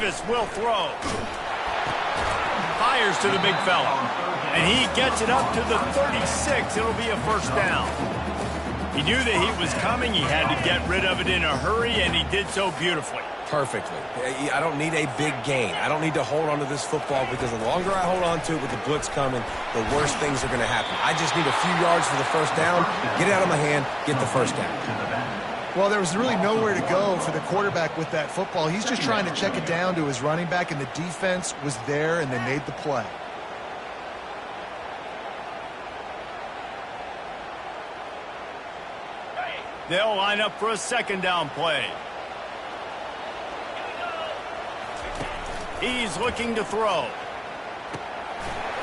Davis will throw. Fires to the big fella. And he gets it up to the 36. It'll be a first down. He knew that he was coming. He had to get rid of it in a hurry, and he did so beautifully. Perfectly. I don't need a big gain. I don't need to hold on to this football because the longer I hold on to it with the blitz coming, the worse things are going to happen. I just need a few yards for the first down, get it out of my hand, get the first down. Well, there was really nowhere to go for the quarterback with that football. He's just trying to check it down to his running back, and the defense was there, and they made the play. They'll line up for a second down play. He's looking to throw.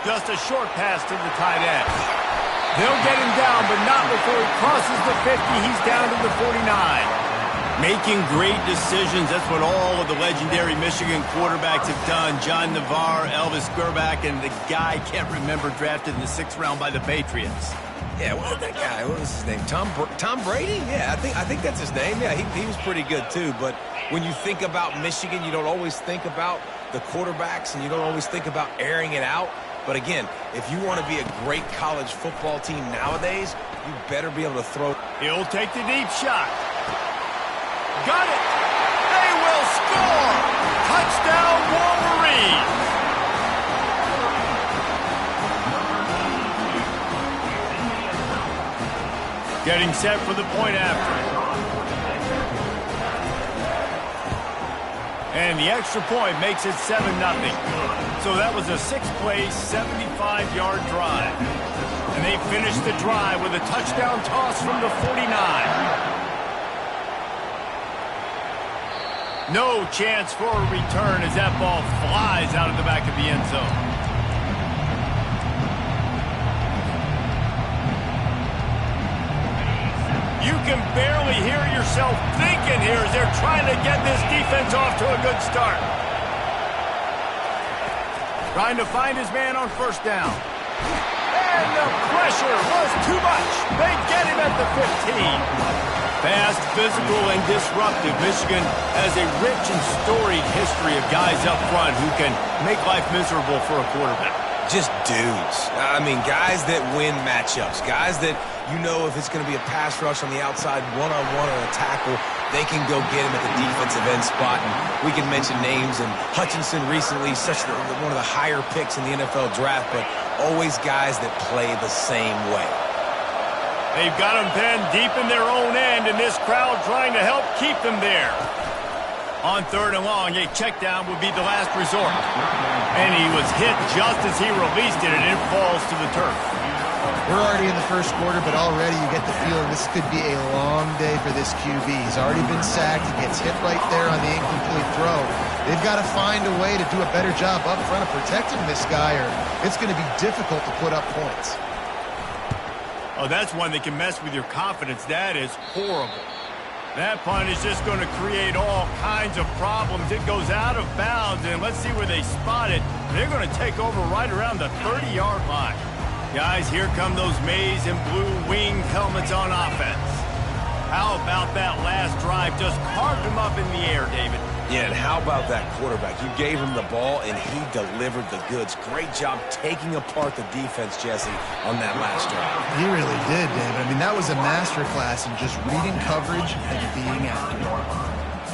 Just a short pass to the tight end. They'll get him down, but not before he crosses the 50. He's down to the 49. Making great decisions. That's what all of the legendary Michigan quarterbacks have done. John Navarre, Elvis Grbac, and the guy I can't remember drafted in the 6th round by the Patriots. Yeah, what that guy? What was his name? Tom Brady? Yeah, I think that's his name. Yeah, he was pretty good too. But when you think about Michigan, you don't always think about the quarterbacks, and you don't always think about airing it out. But again, if you want to be a great college football team nowadays, you better be able to throw. He'll take the deep shot. Got it. They will score. Touchdown, Wolverines. Getting set for the point after. And the extra point makes it 7-0. So that was a 6-play, 75-yard drive. And they finished the drive with a touchdown toss from the 49. No chance for a return as that ball flies out of the back of the end zone. You can barely hear yourself thinking here as they're trying to get this defense off to a good start. Trying to find his man on first down. And the pressure was too much. They get him at the 15. Fast, physical, and disruptive. Michigan has a rich and storied history of guys up front who can make life miserable for a quarterback. Just dudes. I mean, guys that win matchups. Guys that, you know, if it's going to be a pass rush on the outside, one-on-one or a tackle, they can go get him at the defensive end spot. And we can mention names. And Hutchinson recently, one of the higher picks in the NFL draft, but always guys that play the same way. They've got them pinned deep in their own end, and this crowd trying to help keep them there. On 3rd and long, a check down would be the last resort. And he was hit just as he released it, and it falls to the turf. We're already in the first quarter, but already you get the feeling this could be a long day for this QB. He's already been sacked. He gets hit right there on the incomplete throw. They've got to find a way to do a better job up front of protecting this guy, or it's going to be difficult to put up points. Oh, that's one that can mess with your confidence. That is horrible. That punt is just going to create all kinds of problems. It goes out of bounds, and let's see where they spot it. They're going to take over right around the 30-yard line. Guys, here come those maize and blue winged helmets on offense. How about that last drive? Just carved him up in the air, David. Yeah, and how about that quarterback? You gave him the ball, and he delivered the goods. Great job taking apart the defense, Jesse, on that last drive. He really did, David. I mean, that was a masterclass in just reading coverage and being accurate.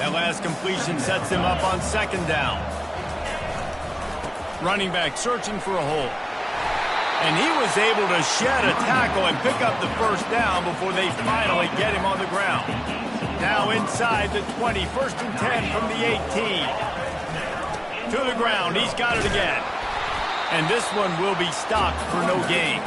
That last completion sets him up on 2nd down. Running back searching for a hole. And he was able to shed a tackle and pick up the first down before they finally get him on the ground. Now inside the 20, 1st and 10 from the 18. To the ground, he's got it again. And this one will be stopped for no gain.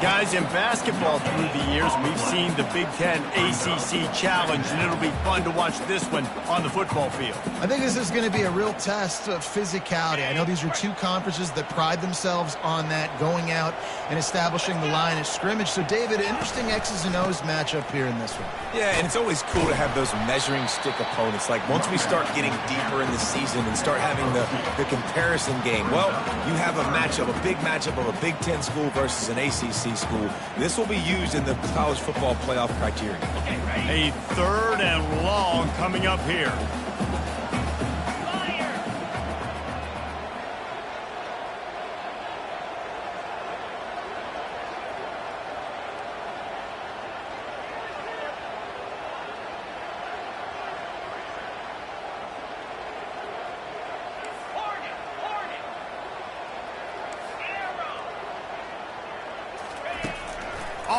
Guys, in basketball through the years, we've seen the Big Ten ACC Challenge, and it'll be fun to watch this one on the football field. I think this is going to be a real test of physicality. I know these are two conferences that pride themselves on that, going out and establishing the line of scrimmage. So, David, interesting X's and O's matchup here in this one. Yeah, and it's always cool to have those measuring stick opponents. Like, once we start getting deeper in the season and start having the comparison game, well, you have a matchup, a big matchup of a Big Ten school versus an ACC school. This will be used in the college football playoff criteria. A 3rd and long coming up here.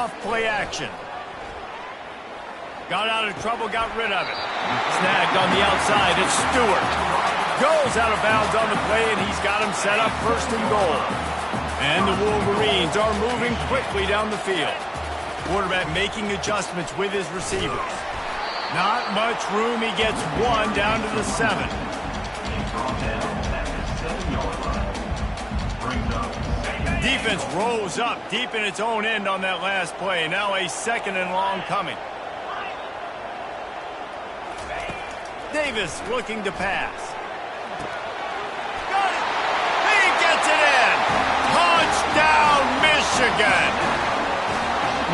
off play action. Got out of trouble, got rid of it. Snagged on the outside, it's Stewart. Goes out of bounds on the play, and he's got him set up first and goal. And the Wolverines are moving quickly down the field. Quarterback making adjustments with his receivers. Not much room, he gets one down to the 7. Defense rolls up deep in its own end on that last play. Now a 2nd and long coming. Davis looking to pass. Got it! He gets it in! Touchdown, Michigan!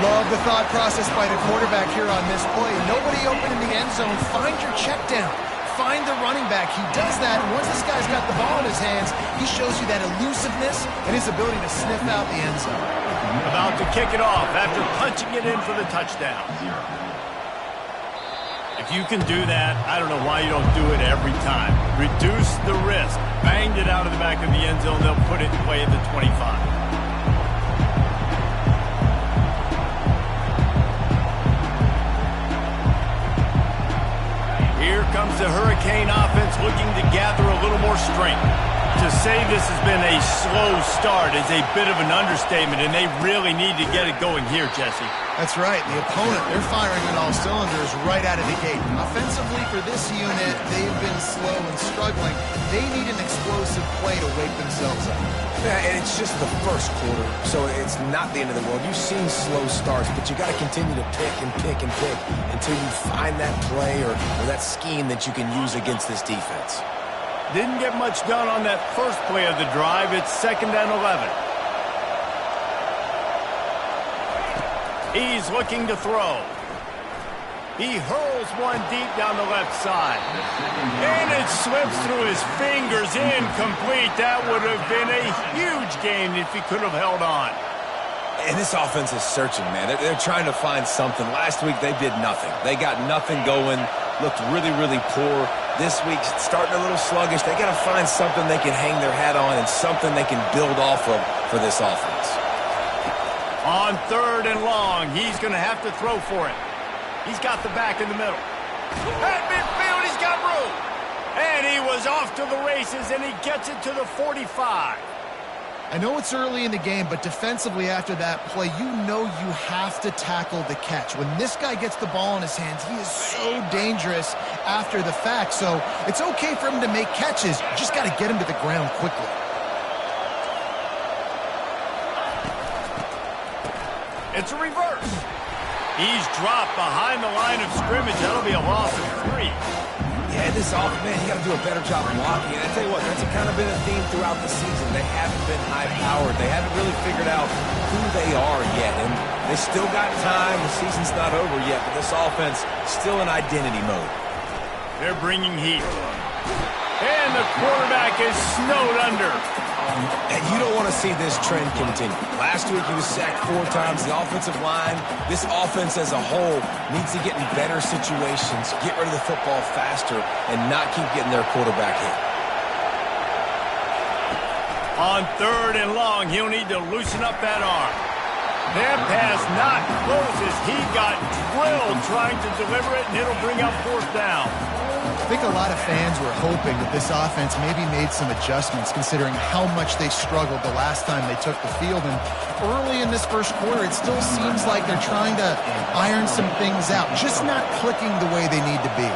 Love the thought process by the quarterback here on this play. Nobody open in the end zone. Find your check down. Find the running back. He does that, and once this guy's got the ball in his hands, he shows you that elusiveness and his ability to sniff out the end zone. About to kick it off after punching it in for the touchdown. If you can do that, I don't know why you don't do it every time. Reduce the risk. Banged it out of the back of the end zone. They'll put it in play at the 25. Here comes the Hurricane offense looking to gather a little more strength. To say this has been a slow start is a bit of an understatement, and they really need to get it going here, Jesse. That's right. The opponent, they're firing on all cylinders right out of the gate. Offensively for this unit, they've been slow and struggling. They need an explosive play to wake themselves up. Yeah, and it's just the first quarter, so it's not the end of the world. You've seen slow starts, but you got to continue to pick and pick and pick until you find that play or that scheme that you can use against this defense. Didn't get much done on that first play of the drive. It's 2nd and 11. He's looking to throw. He hurls one deep down the left side. And it slips through his fingers, incomplete. That would have been a huge gain if he could have held on. And this offense is searching, man. They're trying to find something. Last week, they did nothing. They got nothing going, looked really, really poor. This week, starting a little sluggish. They got to find something they can hang their hat on and something they can build off of for this offense. On 3rd and long, he's going to have to throw for it. He's got the back in the middle. At midfield, he's got room. And he was off to the races, and he gets it to the 45. I know it's early in the game, but defensively after that play, you know you have to tackle the catch. When this guy gets the ball in his hands, he is so dangerous after the fact. So it's okay for him to make catches. You just got to get him to the ground quickly. It's a reverse. He's dropped behind the line of scrimmage. That'll be a loss of 3. Yeah, this offense, man, you got to do a better job blocking. And I tell you what, that's kind of been a theme throughout the season. They haven't been high-powered. They haven't really figured out who they are yet. And they still got time. The season's not over yet, but this offense still in identity mode. They're bringing heat. And the quarterback is snowed under. And you don't want to see this trend continue. Last week he was sacked 4 times. The offensive line, this offense as a whole, needs to get in better situations, get rid of the football faster, and not keep getting their quarterback hit. On 3rd and long, he'll need to loosen up that arm. That pass not close as he got drilled trying to deliver it, and it'll bring up 4th down. I think a lot of fans were hoping that this offense maybe made some adjustments considering how much they struggled the last time they took the field. And early in this first quarter, it still seems like they're trying to iron some things out, just not clicking the way they need to be.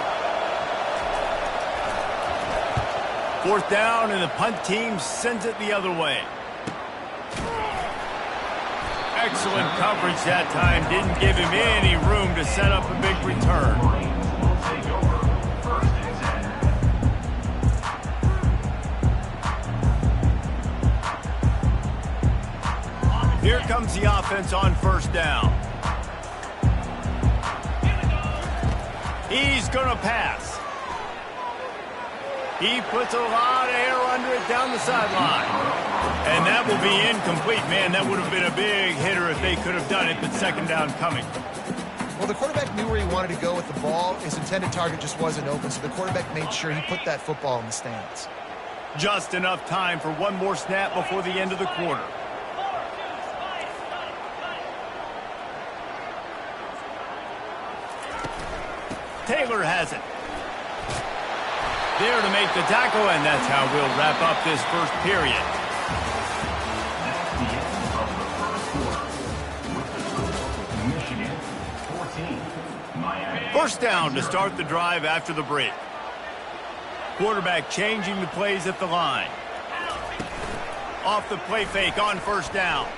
4th down, and the punt team sends it the other way. Excellent coverage that time. Didn't give him any room to set up a big return. Here comes the offense on 1st down. He's going to pass. He puts a lot of air under it down the sideline. And that will be incomplete. Man, that would have been a big hitter if they could have done it, but 2nd down coming. Well, the quarterback knew where he wanted to go with the ball. His intended target just wasn't open, so the quarterback made sure he put that football in the stands. Just enough time for one more snap before the end of the quarter. Taylor has it. There to make the tackle, and that's how we'll wrap up this first period. First down to start the drive after the break. Quarterback changing the plays at the line. Off the play fake on first down.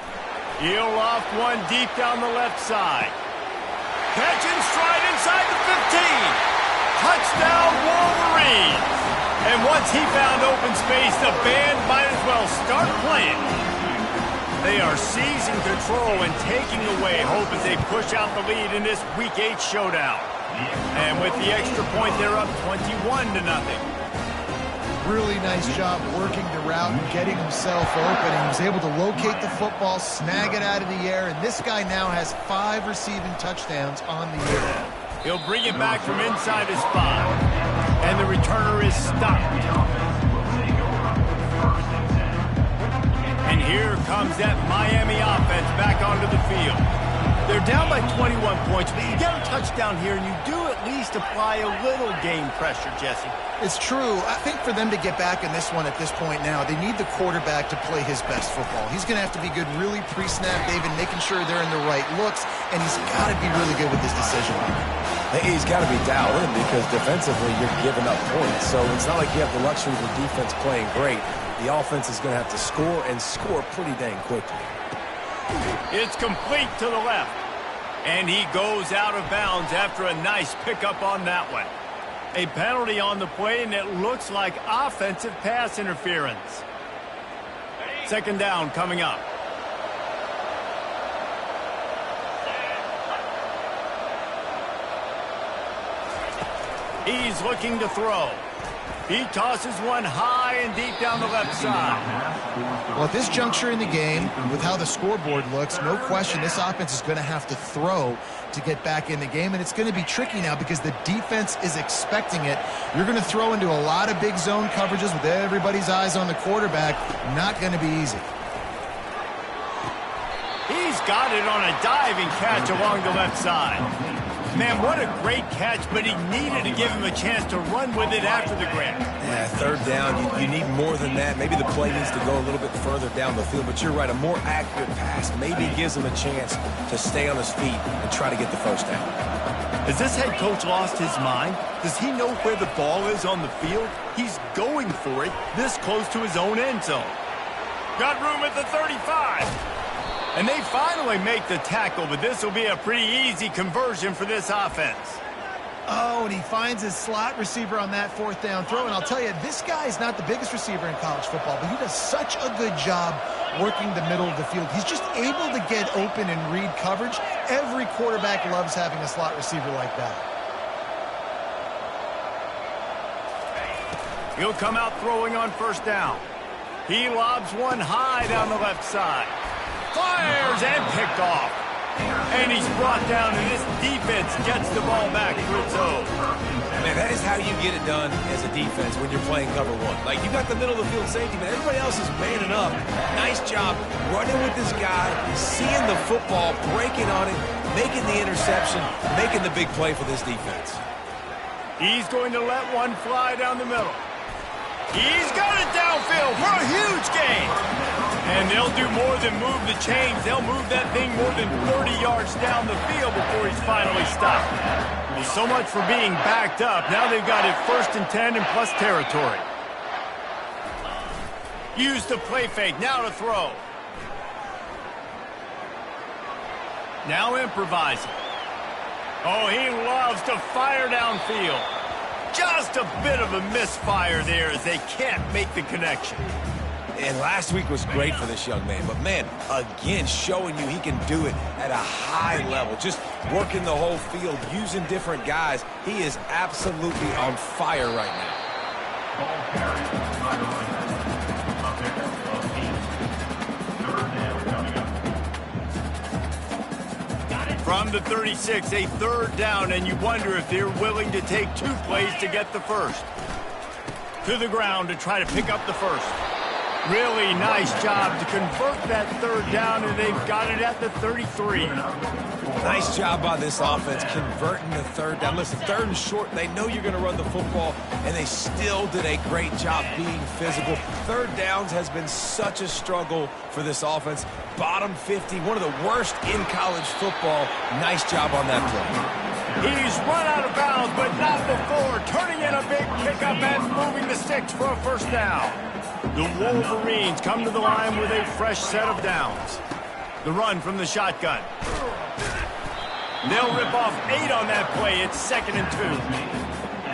He'll loft one deep down the left side. Catch and stride inside the 15. Touchdown Wolverines. And once he found open space, the band might as well start playing. They are seizing control and taking away hope as they push out the lead in this Week 8 showdown. And with the extra point, they're up 21-0. Really nice job working the route and getting himself open. He was able to locate the football, snag it out of the air, and this guy now has 5 receiving touchdowns on the year. He'll bring it back from inside his spot, and the returner is stopped. And here comes that Miami offense back onto the field. They're down by 21 points, but you get a touchdown here, and you do at least apply a little game pressure, Jesse. It's true. I think for them to get back in this one at this point now, they need the quarterback to play his best football. He's going to have to be good really pre-snap, David, making sure they're in the right looks, and he's got to be really good with his decision. He's got to be dialed in because defensively you're giving up points. So it's not like you have the luxury of the defense playing great. The offense is going to have to score and score pretty dang quickly. It's complete to the left. And he goes out of bounds after a nice pickup on that one. A penalty on the play, and it looks like offensive pass interference. Second down coming up. He's looking to throw. He tosses one high and deep down the left side. Well, at this juncture in the game, with how the scoreboard looks, no question this offense is going to have to throw to get back in the game, and it's going to be tricky now because the defense is expecting it. You're going to throw into a lot of big zone coverages with everybody's eyes on the quarterback. Not going to be easy. He's got it on a diving catch along the left side. Man, what a great catch, but he needed to give him a chance to run with it after the grab. Yeah, third down, you need more than that. Maybe the play needs to go a little bit further down the field, but you're right, a more accurate pass maybe gives him a chance to stay on his feet and try to get the first down. Has this head coach lost his mind? Does he know where the ball is on the field? He's going for it this close to his own end zone. Got room at the 35. And they finally make the tackle, but this will be a pretty easy conversion for this offense. Oh, and he finds his slot receiver on that fourth down throw. And I'll tell you, this guy is not the biggest receiver in college football, but he does such a good job working the middle of the field. He's just able to get open and read coverage. Every quarterback loves having a slot receiver like that. He'll come out throwing on first down. He lobs one high down the left side. Fires and picked off. And he's brought down, and this defense gets the ball back for its own. Man, that is how you get it done as a defense when you're playing cover one. Like, you got the middle of the field safety, but everybody else is manning up. Nice job running with this guy, seeing the football, breaking on it, making the interception, making the big play for this defense. He's going to let one fly down the middle. He's got it downfield for a huge gain. And they'll do more than move the chains. They'll move that thing more than 30 yards down the field before he's finally stopped. Well, so much for being backed up. Now they've got it 1st and 10 in plus territory. Use the play fake. Now to throw. Now improvising. Oh, he loves to fire downfield. Just a bit of a misfire there as they can't make the connection. And last week was great for this young man. But, man, again, showing you he can do it at a high level. Just working the whole field, using different guys. He is absolutely on fire right now. From the 36, a third down, and you wonder if they're willing to take 2 plays to get the first. To the ground to try to pick up the first. Really nice job to convert that third down, and they've got it at the 33. Nice job by this offense converting the third down. Listen, third and short, they know you're going to run the football, and they still did a great job being physical. Third downs has been such a struggle for this offense. Bottom 50, one of the worst in college football. Nice job on that play. He's run out of bounds, but not before. Turning in a big pickup and moving the sticks for a first down. The Wolverines come to the line with a fresh set of downs. The run from the shotgun. They'll rip off 8 on that play. It's 2nd and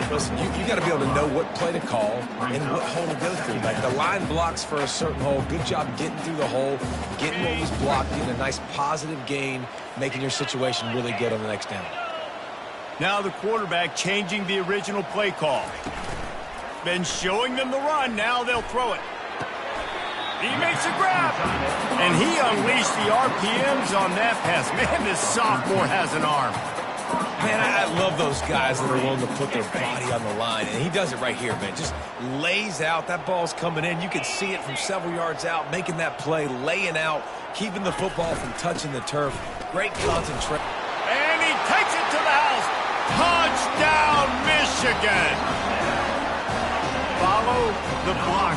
2. Listen, you got to be able to know what play to call and what hole to go through. Like the line blocks for a certain hole. Good job getting through the hole, getting what was blocked, getting a nice positive gain, making your situation really good on the next down. Now the quarterback changing the original play call. Been showing them the run. Now they'll throw it. He makes a grab. And he unleashed the RPMs on that pass. Man, this sophomore has an arm. Man, I love those guys that are willing to put their body on the line. And he does it right here, man. Just lays out. That ball's coming in. You can see it from several yards out, making that play, laying out, keeping the football from touching the turf. Great concentration. And he takes it to the house. Touchdown, Michigan. Follow the block.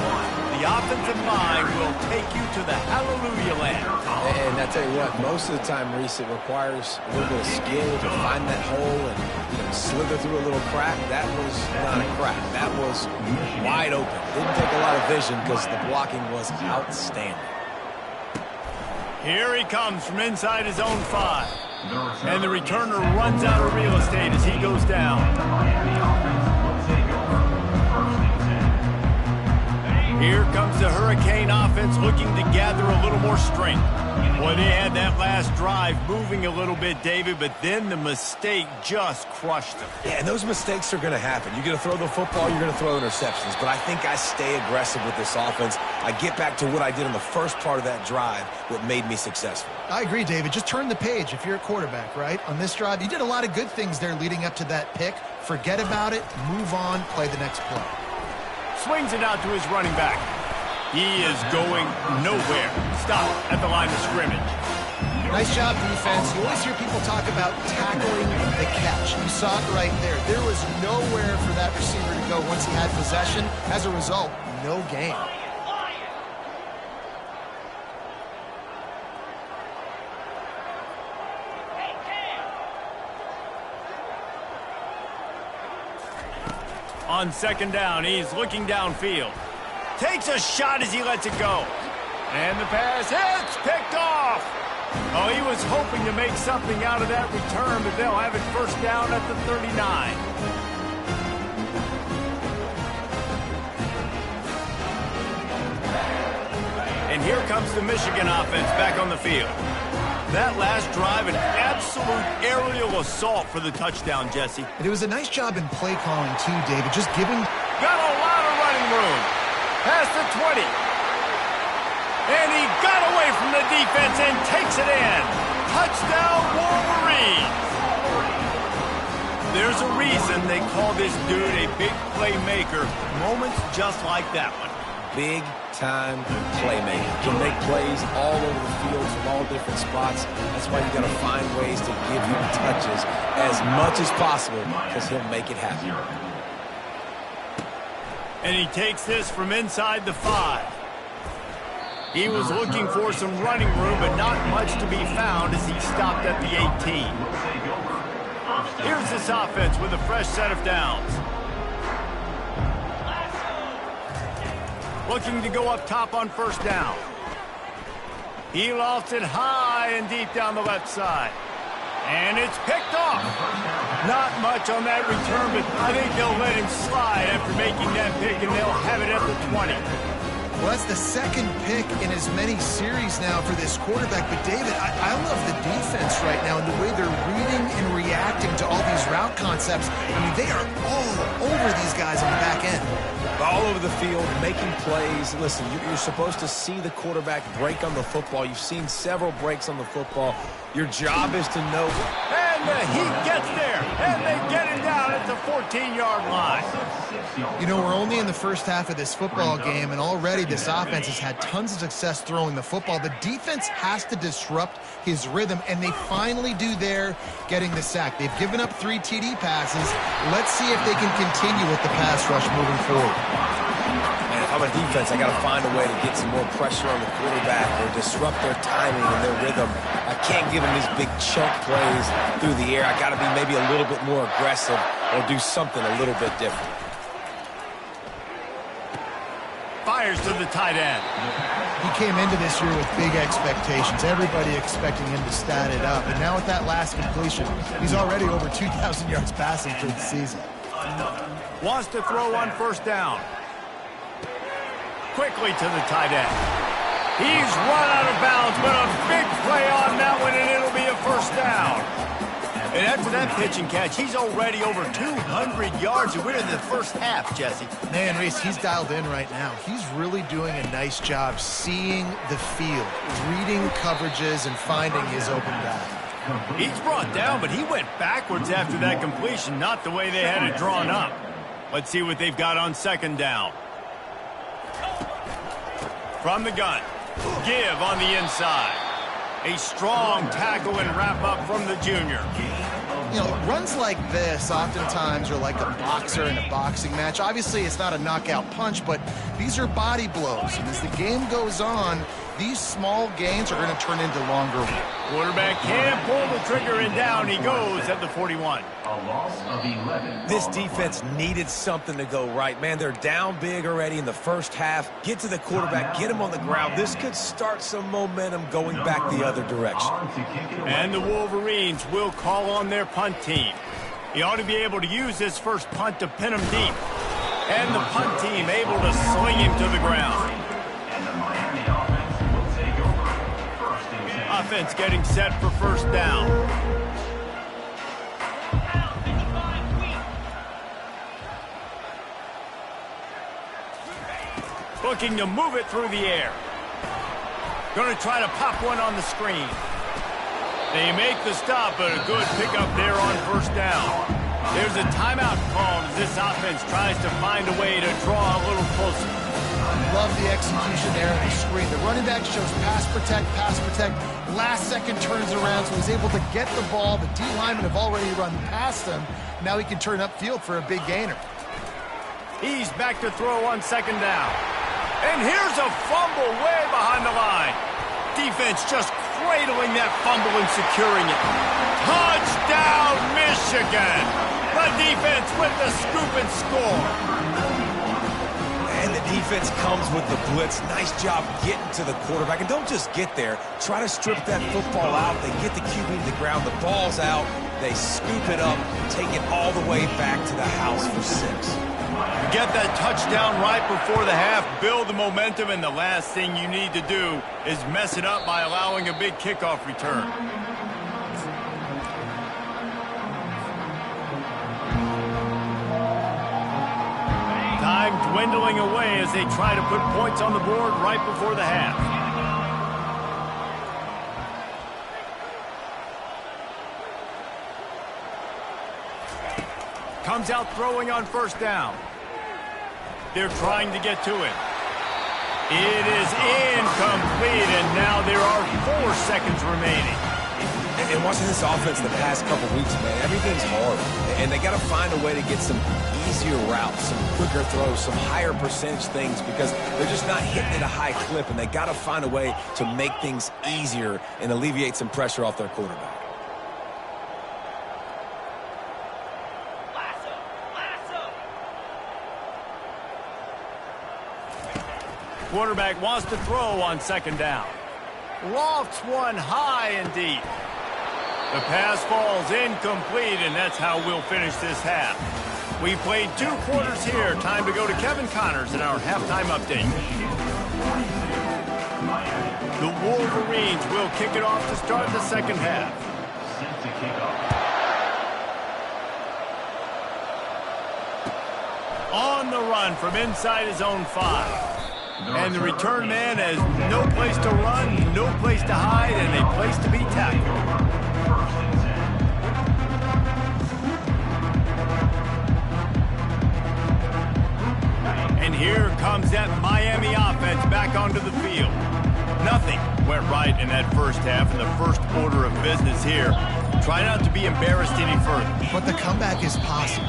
The offensive line will take you to the hallelujah land. And I tell you what, most of the time, Reese, it requires a little bit of skill to find that hole and slither through a little crack. That was not a crack. That was wide open. Didn't take a lot of vision because the blocking was outstanding. Here he comes from inside his own 5. And the returner runs out of real estate as he goes down. Here comes the Hurricane offense looking to gather a little more strength. Boy, they had that last drive moving a little bit, David, but then the mistake just crushed them. Yeah, and those mistakes are going to happen. You're going to throw the football, you're going to throw interceptions, but I think I stay aggressive with this offense. I get back to what I did in the first part of that drive, what made me successful. I agree, David. Just turn the page if you're a quarterback, right? On this drive, you did a lot of good things there leading up to that pick. Forget about it, move on, play the next play. Swings it out to his running back. He is going nowhere. Stop at the line of scrimmage. Nice job, defense. You always hear people talk about tackling the catch. You saw it right there. There was nowhere for that receiver to go once he had possession. As a result, no gain. On 2nd down, he's looking downfield. Takes a shot as he lets it go. And the pass hits, picked off. Oh, he was hoping to make something out of that return, but they'll have it first down at the 39. And here comes the Michigan offense back on the field. That last drive, an absolute aerial assault for the touchdown, Jesse. And it was a nice job in play calling, too, David. Just giving... Got a lot of running room. Past the 20. And he got away from the defense and takes it in. Touchdown, Wolverines. There's a reason they call this dude a big playmaker. Moments just like that one. Big-time playmaker. Can make plays all over the field from all different spots. That's why you got to find ways to give him touches as much as possible because he'll make it happen. And he takes this from inside the 5. He was looking for some running room, but not much to be found as he stopped at the 18. Here's this offense with a fresh set of downs. Looking to go up top on first down. He lofts it high and deep down the left side. And it's picked off. Not much on that return, but I think they'll let him slide after making that pick, and they'll have it at the 20. Well, that's the second pick in as many series now for this quarterback. But, David, I love the defense right now and the way they're reading and reacting to all these route concepts. I mean, they are all over these guys on the back end. All over the field, making plays. Listen, you're supposed to see the quarterback break on the football. You've seen several breaks on the football. Your job is to know. And he gets there, and they get him down at the 14-yard line. You know, we're only in the first half of this football game, and already this offense has had tons of success throwing the football. The defense has to disrupt his rhythm, and they finally do there, getting the sack. They've given up 3 TD passes. Let's see if they can continue with the pass rush moving forward. Man, if I'm a defense, I got to find a way to get some more pressure on the quarterback or disrupt their timing and their rhythm. I can't give them these big chunk plays through the air. I got to be maybe a little bit more aggressive or do something a little bit different. Fires to the tight end. He came into this year with big expectations. Everybody expecting him to stat it up. And now with that last completion, he's already over 2,000 yards passing for the season. Wants to throw on first down. Quickly to the tight end. He's run out of bounds, but a big play on that one, and it'll be a first down. And after that pitch and catch, he's already over 200 yards, and we're in the first half, Jesse. Man, Reese, he's dialed in right now. He's really doing a nice job seeing the field, reading coverages, and finding his open guy. He's brought down, but he went backwards after that completion, not the way they had it drawn up. Let's see what they've got on second down. From the gun, give on the inside. A strong tackle and wrap up from the junior. You know, runs like this oftentimes are like a boxer in a boxing match. Obviously, it's not a knockout punch, but these are body blows. And as the game goes on, these small gains are going to turn into longer ones. Quarterback can pull the trigger, and down he goes at the 41. A loss of 11. This defense needed something to go right. Man, they're down big already in the first half. Get to the quarterback, get him on the ground. This could start some momentum going back the other direction. And the Wolverines will call on their punt team. He ought to be able to use this first punt to pin him deep. And the punt team able to sling him to the ground. And the Miami offense will take over. First and 10. Offense getting set for first down. Looking to move it through the air. Going to try to pop one on the screen. They make the stop, but a good pickup there on first down. There's a timeout called as this offense tries to find a way to draw a little closer. Love the execution there on the screen. The running back shows pass protect, pass protect. Last second turns around, so he's able to get the ball. The D linemen have already run past him. Now he can turn upfield for a big gainer. He's back to throw on second down. And here's a fumble way behind the line. Defense just cradling that fumble and securing it. Touchdown, Michigan! The defense with the scoop and score. And the defense comes with the blitz. Nice job getting to the quarterback. And don't just get there. Try to strip that football out. They get the QB to the ground. The ball's out. They scoop it up, take it all the way back to the house for 6. Get that touchdown right before the half, build the momentum, and the last thing you need to do is mess it up by allowing a big kickoff return. Time dwindling away as they try to put points on the board right before the half. Comes out throwing on first down. They're trying to get to it. It is incomplete, and now there are 4 seconds remaining. And watching this offense the past couple weeks, man, everything's hard. And they got to find a way to get some easier routes, some quicker throws, some higher percentage things because they're just not hitting at a high clip, and they got to find a way to make things easier and alleviate some pressure off their quarterback. Quarterback wants to throw on second down. Lofts one high and deep. The pass falls incomplete, and that's how we'll finish this half. We played 2 quarters here. Time to go to Kevin Connors in our halftime update. The Wolverines will kick it off to start the second half. Set to kick off. On the run from inside his own 5. And the return man has no place to run, no place to hide, and a place to be tackled. And here comes that Miami offense back onto the field. Nothing went right in that first half in the first order of business here. Try not to be embarrassed any further. But the comeback is possible.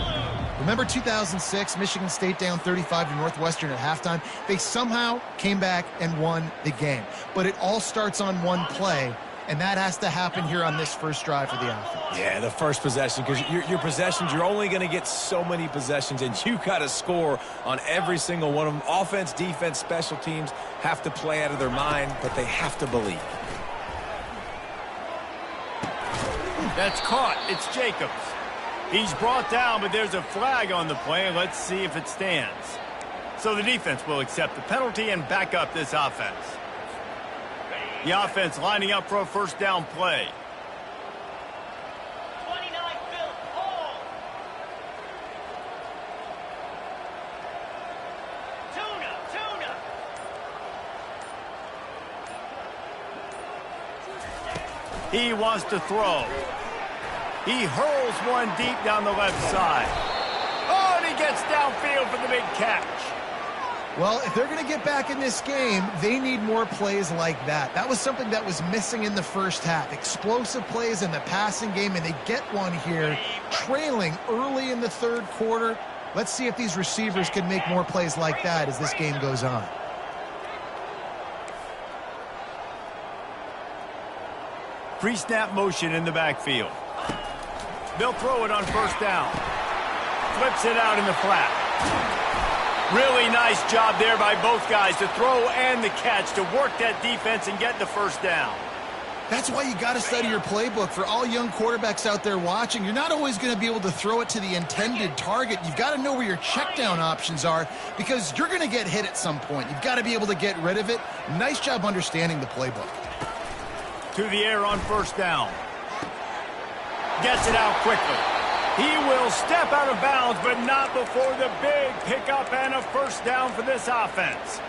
Remember 2006, Michigan State down 35 to Northwestern at halftime? They somehow came back and won the game. But it all starts on one play, and that has to happen here on this first drive for the offense. Yeah, the first possession, because your possessions, you're only going to get so many possessions, and you got to score on every single one of them. Offense, defense, special teams have to play out of their mind, but they have to believe. That's caught. It's Jacobs. He's brought down, but there's a flag on the play. Let's see if it stands. So the defense will accept the penalty and back up this offense. The offense lining up for a first down play. 29 Bill Hall. Tuna. He wants to throw. He hurls one deep down the left side. Oh, and he gets downfield for the big catch. Well, if they're going to get back in this game, they need more plays like that. That was something that was missing in the first half. Explosive plays in the passing game, and they get one here, trailing early in the third quarter. Let's see if these receivers can make more plays like that as this game goes on. Pre-snap motion in the backfield. They'll throw it on first down. Flips it out in the flat. Really nice job there by both guys to throw and the catch to work that defense and get the first down. That's why you got to study your playbook. For all young quarterbacks out there watching, you're not always going to be able to throw it to the intended target. You've got to know where your check down options are because you're going to get hit at some point. You've got to be able to get rid of it. Nice job understanding the playbook. To the air on first down. Gets it out quickly. He will step out of bounds, but not before the big pickup and a first down for this offense.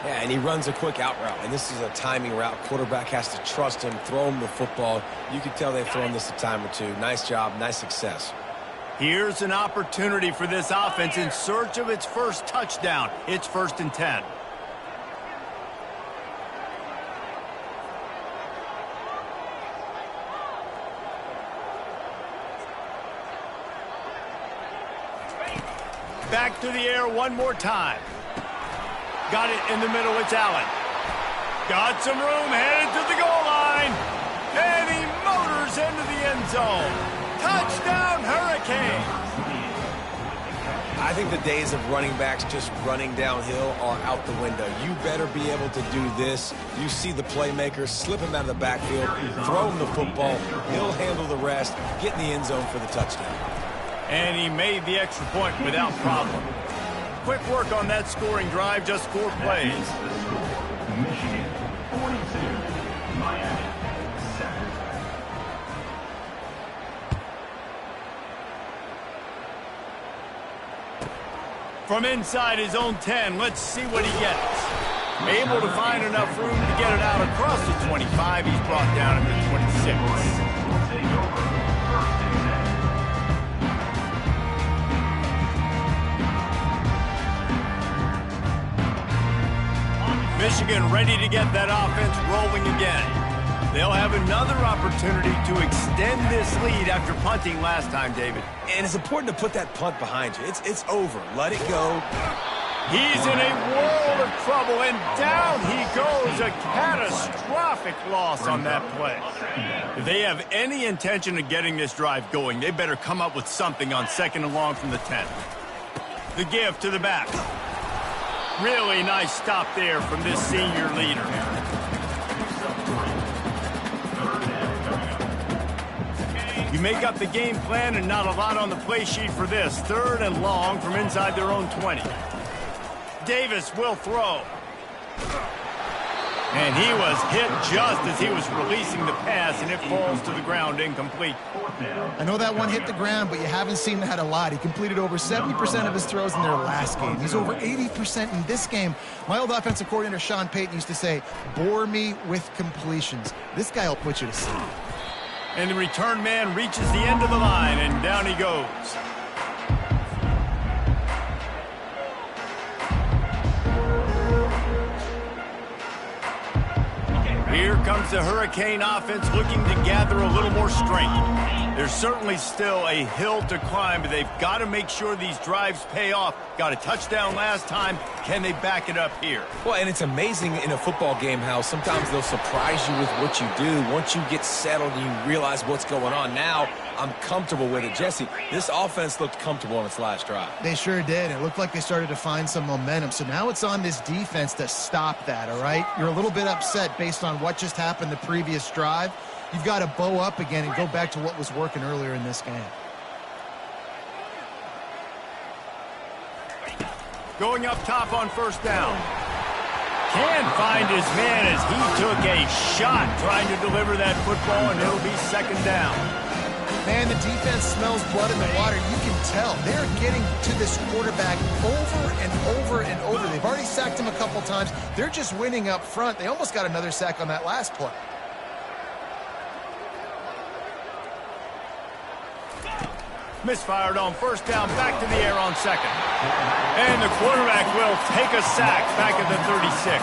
Yeah, and he runs a quick out route, and this is a timing route. Quarterback has to trust him, throw him the football. You can tell they've thrown this a time or two. Nice job, nice success. Here's an opportunity for this offense in search of its first touchdown. It's 1st and 10. Back to the air one more time. Got it in the middle. It's Allen. Got some room, headed to the goal line. And he motors into the end zone. Touchdown, Hurricanes. I think the days of running backs just running downhill are out the window. You better be able to do this. You see the playmaker, slip him out of the backfield, throw him the football. He'll handle the rest, get in the end zone for the touchdown. And he made the extra point without problem. Quick work on that scoring drive, just 4 plays. Michigan 42, Miami 7. From inside his own 10, let's see what he gets. Able to find enough room to get it out across the 25. He's brought down at the 26. Will take over 1st and 10. Michigan ready to get that offense rolling again. They'll have another opportunity to extend this lead after punting last time, David. And it's important to put that punt behind you. It's over. Let it go. He's in a world of trouble, and down he goes. A catastrophic loss on that play. If they have any intention of getting this drive going, they better come up with something on 2nd and long from the 10. The give to the back. Really nice stop there from this senior leader. You make up the game plan and not a lot on the play sheet for this. 3rd and long from inside their own 20. Davis will throw. And he was hit just as he was releasing the pass, and it falls to the ground incomplete. I know that one hit the ground, but you haven't seen that a lot. He completed over 70% of his throws in their last game. He's over 80% in this game. My old offensive coordinator, Sean Payton, used to say, bore me with completions. This guy will put you to sleep. And the return man reaches the end of the line, and down he goes. Here comes the Hurricane offense looking to gather a little more strength. There's certainly still a hill to climb, but they've got to make sure these drives pay off. Got a touchdown last time. Can they back it up here? Well, and it's amazing in a football game how sometimes they'll surprise you with what you do. Once you get settled and you realize what's going on, now I'm comfortable with it. Jesse, this offense looked comfortable on its last drive. They sure did. It looked like they started to find some momentum. So now it's on this defense to stop that, all right? You're a little bit upset based on what just happened the previous drive. You've got to bow up again and go back to what was working earlier in this game. Going up top on first down. Can't find his man as he took a shot trying to deliver that football, and it'll be second down. Man, the defense smells blood in the water. You can tell. They're getting to this quarterback over and over and over. They've already sacked him a couple times. They're just winning up front. They almost got another sack on that last play. Misfired on first down, back to the air on second. And the quarterback will take a sack back at the 36.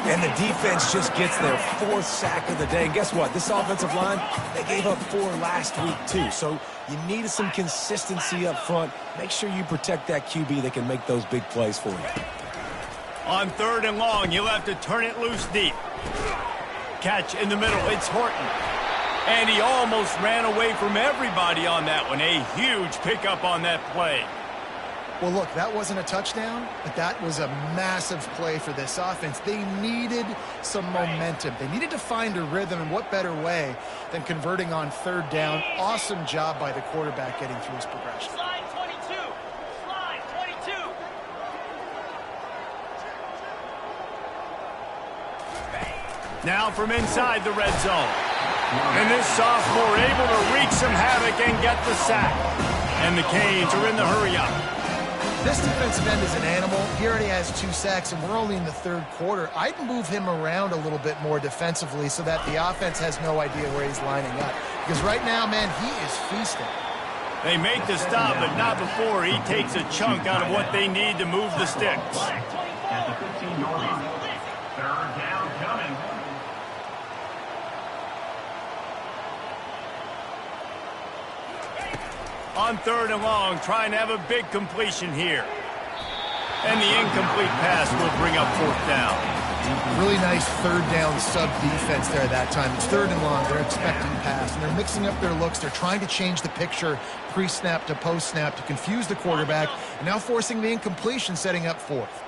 And the defense just gets their fourth sack of the day. And guess what? This offensive line, they gave up 4 last week too. So you need some consistency up front. Make sure you protect that QB that can make those big plays for you. On third and long, you'll have to turn it loose deep. Catch in the middle, it's Horton. And he almost ran away from everybody on that one. A huge pickup on that play. Well, look, that wasn't a touchdown, but that was a massive play for this offense. They needed some momentum. They needed to find a rhythm, and what better way than converting on third down. Awesome job by the quarterback getting through his progression. Slide 22. Slide 22. Now from inside the red zone. And this sophomore able to wreak some havoc and get the sack. And the Canes are in the hurry-up. This defensive end is an animal. He already has 2 sacks, and we're only in the third quarter. I'd move him around a little bit more defensively so that the offense has no idea where he's lining up. Because right now, man, he is feasting. They make the stop, but not before he takes a chunk out of what they need to move the sticks. At the 15-yard line. Third down coming. On third and long, trying to have a big completion here. And the incomplete pass will bring up fourth down. Really nice third down sub defense there that time. It's third and long. They're expecting pass, and they're mixing up their looks. They're trying to change the picture pre-snap to post-snap to confuse the quarterback, and now forcing the incompletion, setting up fourth.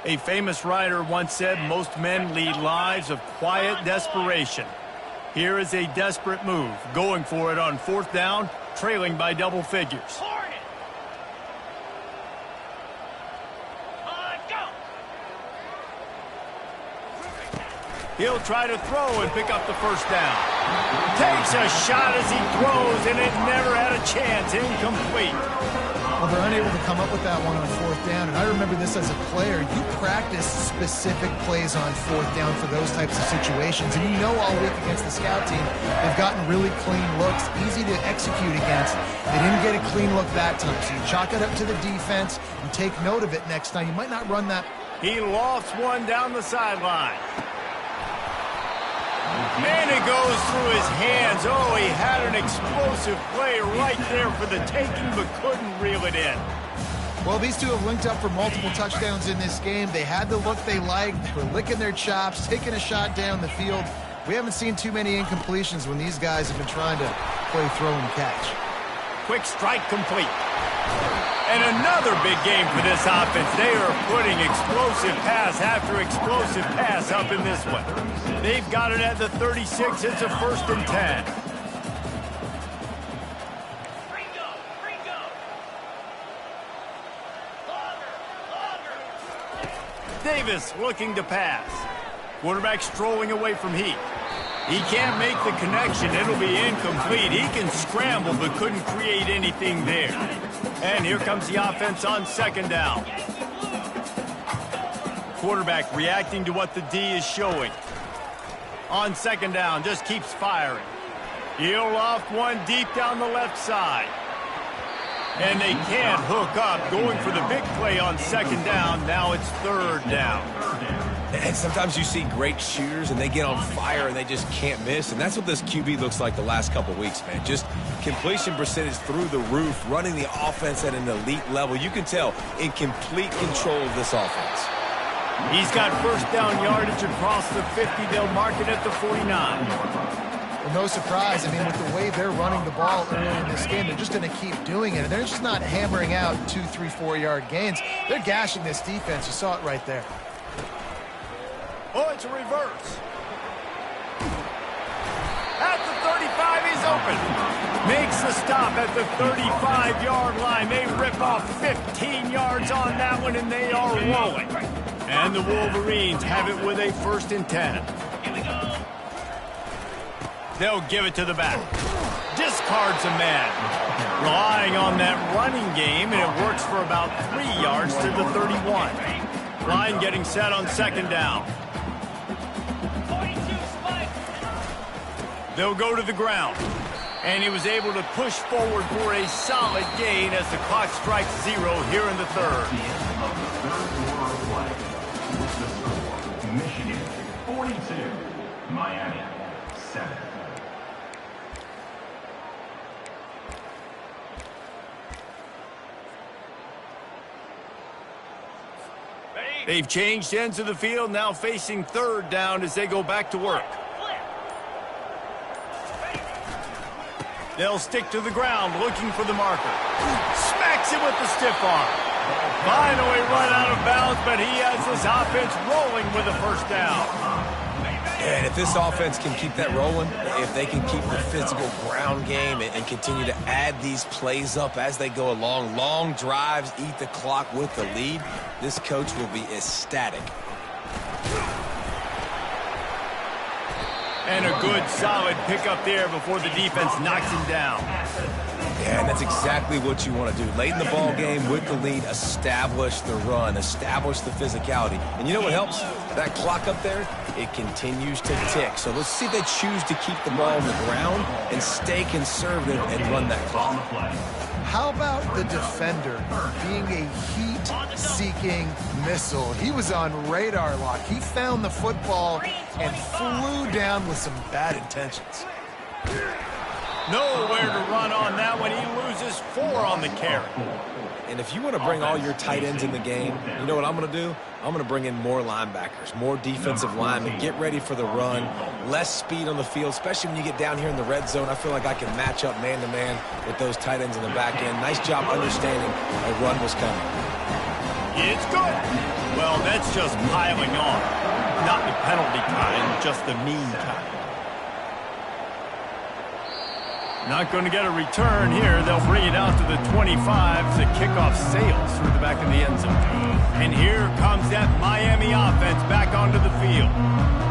A famous writer once said, most men lead lives of quiet desperation. Here is a desperate move, going for it on fourth down, trailing by double figures. Hornet. Go. He'll try to throw and pick up the first down. Takes a shot as he throws, and it never had a chance. Incomplete. Well, they're unable to come up with that one on fourth down, and I remember this as a player. You practice specific plays on fourth down for those types of situations, and you know all week against the scout team, they've gotten really clean looks, easy to execute against. They didn't get a clean look that time, so you chalk it up to the defense and take note of it next time. You might not run that. He lofts one down the sideline. And it goes through his hands. Oh, he had an explosive play right there for the taking, but couldn't reel it in. Well, these two have linked up for multiple touchdowns in this game. They had the look they liked. They were licking their chops, taking a shot down the field. We haven't seen too many incompletions when these guys have been trying to play throw and catch. Quick strike complete. And another big game for this offense. They are putting explosive pass after explosive pass up in this one. They've got it at the 36. It's a 1st and 10. Ringo. Longer. Davis looking to pass. Quarterback strolling away from Heat. He can't make the connection. It'll be incomplete. He can scramble, but couldn't create anything there. And here comes the offense on second down. Quarterback reacting to what the D is showing. On second down, just keeps firing. He'll loft one deep down the left side. And they can't hook up. Going for the big play on second down. Now it's third down. And sometimes you see great shooters, and they get on fire, and they just can't miss. And that's what this QB looks like the last couple weeks, man. Just completion percentage through the roof, running the offense at an elite level. You can tell in complete control of this offense. He's got first down yardage across the 50. They'll mark it at the 49. Well, no surprise. I mean, with the way they're running the ball early in this game, they're just going to keep doing it. And they're just not hammering out 2, 3, 4-yard gains. They're gashing this defense. You saw it right there. Oh, it's a reverse. At the 35, he's open. Makes the stop at the 35-yard line. They rip off 15 yards on that one, and they are rolling. And the Wolverines have it with a 1st and 10. Here we go. They'll give it to the back. Discards a man. Relying on that running game, and it works for about 3 yards to the 31. Line getting set on 2nd down. 42 spike. They'll go to the ground. And he was able to push forward for a solid gain as the clock strikes 0 here in the 3rd. The end of the third quarter of play. With the score, Michigan 42, Miami 7. They've changed ends of the field, now facing 3rd down as they go back to work. They'll stick to the ground looking for the marker. Smacks it with the stiff arm. Finally run out of bounds, but he has his offense rolling with a 1st down. And if this offense can keep that rolling, if they can keep the physical ground game and continue to add these plays up as they go along, long drives, eat the clock with the lead, this coach will be ecstatic. And a good, solid pickup there before the defense knocks him down. Yeah, and that's exactly what you want to do. Late in the ball game with the lead, establish the run, establish the physicality. And you know what helps? That clock up there, it continues to tick. So let's see if they choose to keep the ball on the ground and stay conservative and run that clock. How about the defender being a heat-seeking missile? He was on radar lock. He found the football and flew down with some bad intentions. Nowhere to run on that one. He loses 4 on the carry. And if you want to bring all your tight ends in the game, you know what I'm going to do? I'm going to bring in more linebackers, more defensive linemen, get ready for the run, less speed on the field, especially when you get down here in the red zone. I feel like I can match up man-to-man with those tight ends in the back end. Nice job understanding a run was coming. It's good. Well, that's just piling on. Not the penalty kind, just the mean kind. Not going to get a return here. They'll bring it out to the 25 as the kickoff sails through the back of the end zone. And here comes that Miami offense back onto the field.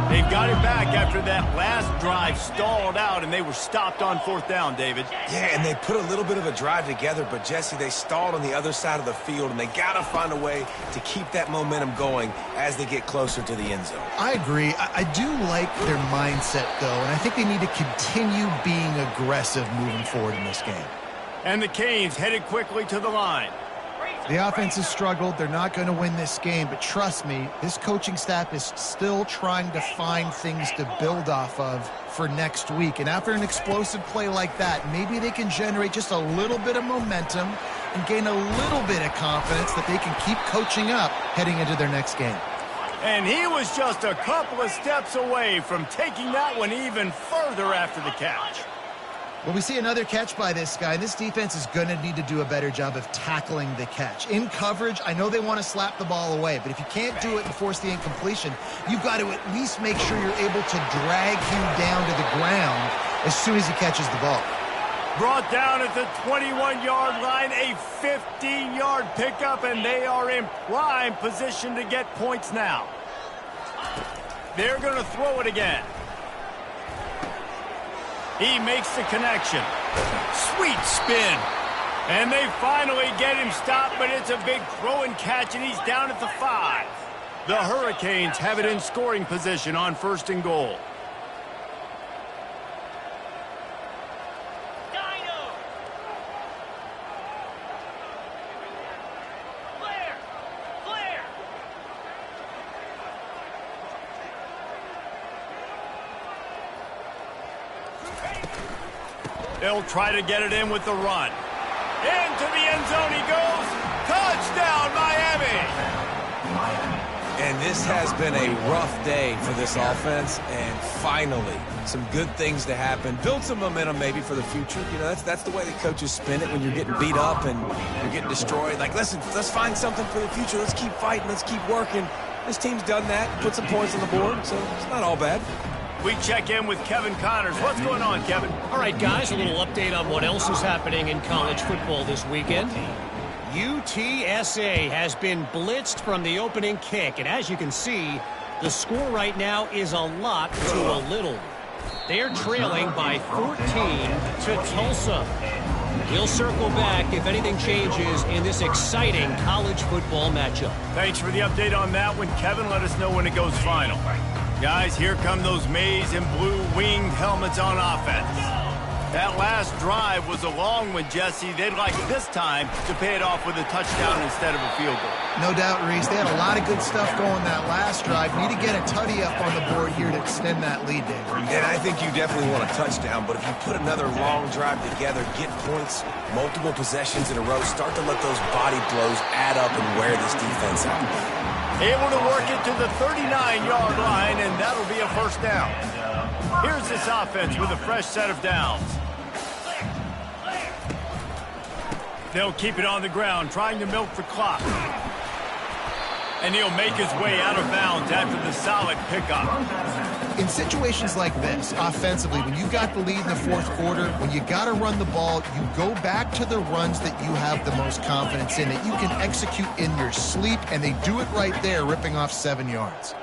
They've got it back after that last drive stalled out, and they were stopped on 4th down, David. Yeah, and they put a little bit of a drive together, but, Jesse, they stalled on the other side of the field, and they got to find a way to keep that momentum going as they get closer to the end zone. I agree. I do like their mindset, though, and I think they need to continue being aggressive moving forward in this game. And the Canes headed quickly to the line. The offense has struggled. They're not going to win this game, but trust me, this coaching staff is still trying to find things to build off of for next week. And after an explosive play like that, maybe they can generate just a little bit of momentum and gain a little bit of confidence that they can keep coaching up heading into their next game. And he was just a couple of steps away from taking that one even further after the catch. Well, we see another catch by this guy. This defense is going to need to do a better job of tackling the catch. In coverage, I know they want to slap the ball away, but if you can't do it and force the incompletion, you've got to at least make sure you're able to drag him down to the ground as soon as he catches the ball. Brought down at the 21-yard line, a 15-yard pickup, and they are in prime position to get points now. They're going to throw it again. He makes the connection. Sweet spin. And they finally get him stopped, but it's a big throw and catch, and he's down at the 5. The Hurricanes have it in scoring position on 1st and goal. Dino. Flare. Flare. They'll try to get it in with the run. Into the end zone he goes. Touchdown, Miami! And this has been a rough day for this offense, and finally, some good things to happen. Build some momentum maybe for the future. You know, that's the way the coaches spin it when you're getting beat up and you're getting destroyed. Like, listen, let's find something for the future. Let's keep fighting. Let's keep working. This team's done that, put some points on the board, so it's not all bad. We check in with Kevin Connors. What's going on, Kevin? All right, guys, a little update on what else is happening in college football this weekend. UTSA has been blitzed from the opening kick, and as you can see, the score right now is a lot to a little. They're trailing by 14 to Tulsa. We'll circle back if anything changes in this exciting college football matchup. Thanks for the update on that one, Kevin. Let us know when it goes final. Guys, here come those maize and blue winged helmets on offense. That last drive was a long one, Jesse. They'd like this time to pay it off with a touchdown instead of a field goal. No doubt, Reese. They had a lot of good stuff going that last drive. Need to get a tutty up on the board here to extend that lead, David. And I think you definitely want a touchdown, but if you put another long drive together, get points, multiple possessions in a row, start to let those body blows add up and wear this defense out. Able to work it to the 39-yard line, and that'll be a first down. Here's this offense with a fresh set of downs. They'll keep it on the ground, trying to milk the clock. And he'll make his way out of bounds after the solid pickup. In situations like this, offensively, when you got the lead in the fourth quarter, when you got to run the ball, you go back to the runs that you have the most confidence in, that you can execute in your sleep, and they do it right there, ripping off 7 yards.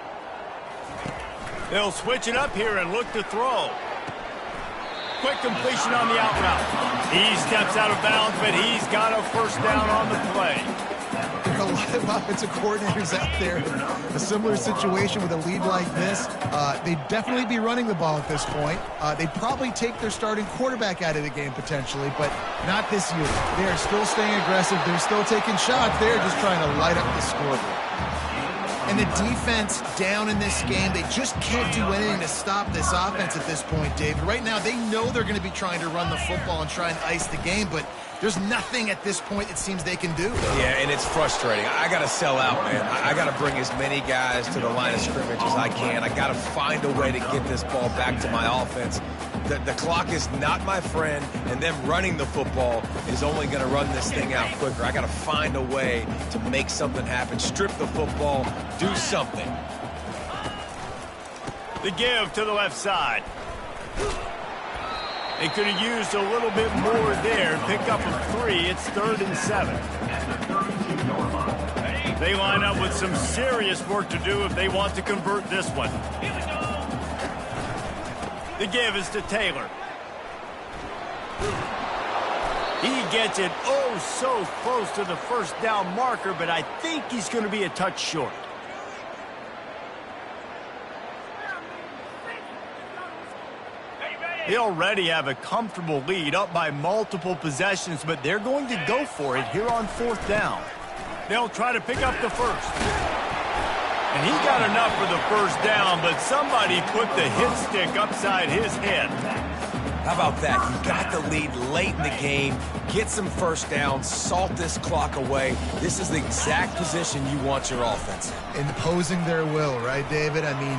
They'll switch it up here and look to throw. Quick completion on the out route. He steps out of bounds, but he's got a first down on the play. There are a lot of offensive coordinators out there. A similar situation with a lead like this. They'd definitely be running the ball at this point. They'd probably take their starting quarterback out of the game potentially, but not this year. They are still staying aggressive. They're still taking shots. They're just trying to light up the scoreboard. And the defense down in this game, they just can't do anything to stop this offense at this point, David. Right now, they know they're going to be trying to run the football and try and ice the game, but there's nothing at this point it seems they can do. Yeah, and it's frustrating. I got to sell out, man. I got to bring as many guys to the line of scrimmage as I can. I got to find a way to get this ball back to my offense. The clock is not my friend, and them running the football is only going to run this thing out quicker. I got to find a way to make something happen, strip the football, do something. The give to the left side. They could have used a little bit more there. Pick up a 3. It's 3rd and 7. They line up with some serious work to do if they want to convert this one. The give is to Taylor. He gets it oh so close to the first down marker, but I think he's going to be a touch short. They already have a comfortable lead, up by multiple possessions, but they're going to go for it here on 4th down. They'll try to pick up the first. And he got enough for the first down, but somebody put the hit stick upside his head. How about that? You got the lead late in the game, get some first downs, salt this clock away. This is the exact position you want your offense in. Imposing their will, right, David? I mean,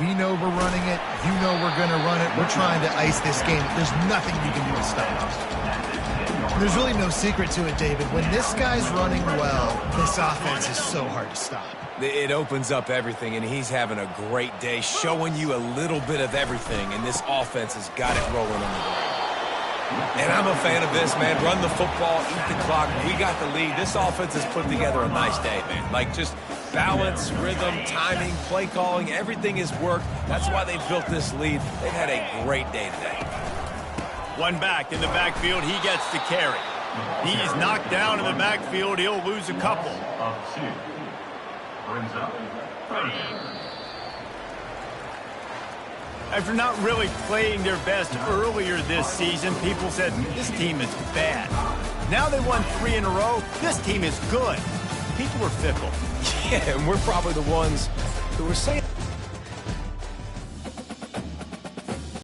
we know we're running it. You know we're going to run it. We're trying to ice this game. There's nothing you can do to stop us. There's really no secret to it, David. When this guy's running well, this offense is so hard to stop. It opens up everything, and he's having a great day, showing you a little bit of everything, and this offense has got it rolling on the ground. And I'm a fan of this, man. Run the football, eat the clock. We got the lead. This offense has put together a nice day, man. Like, just balance, rhythm, timing, play calling, everything has worked. That's why they built this lead. They've had a great day today. One back in the backfield. He gets the carry. He's knocked down in the backfield. He'll lose a couple. After not really playing their best earlier this season, people said, this team is bad. Now they won 3 in a row. This team is good. People are fickle. Yeah, and we're probably the ones who were saying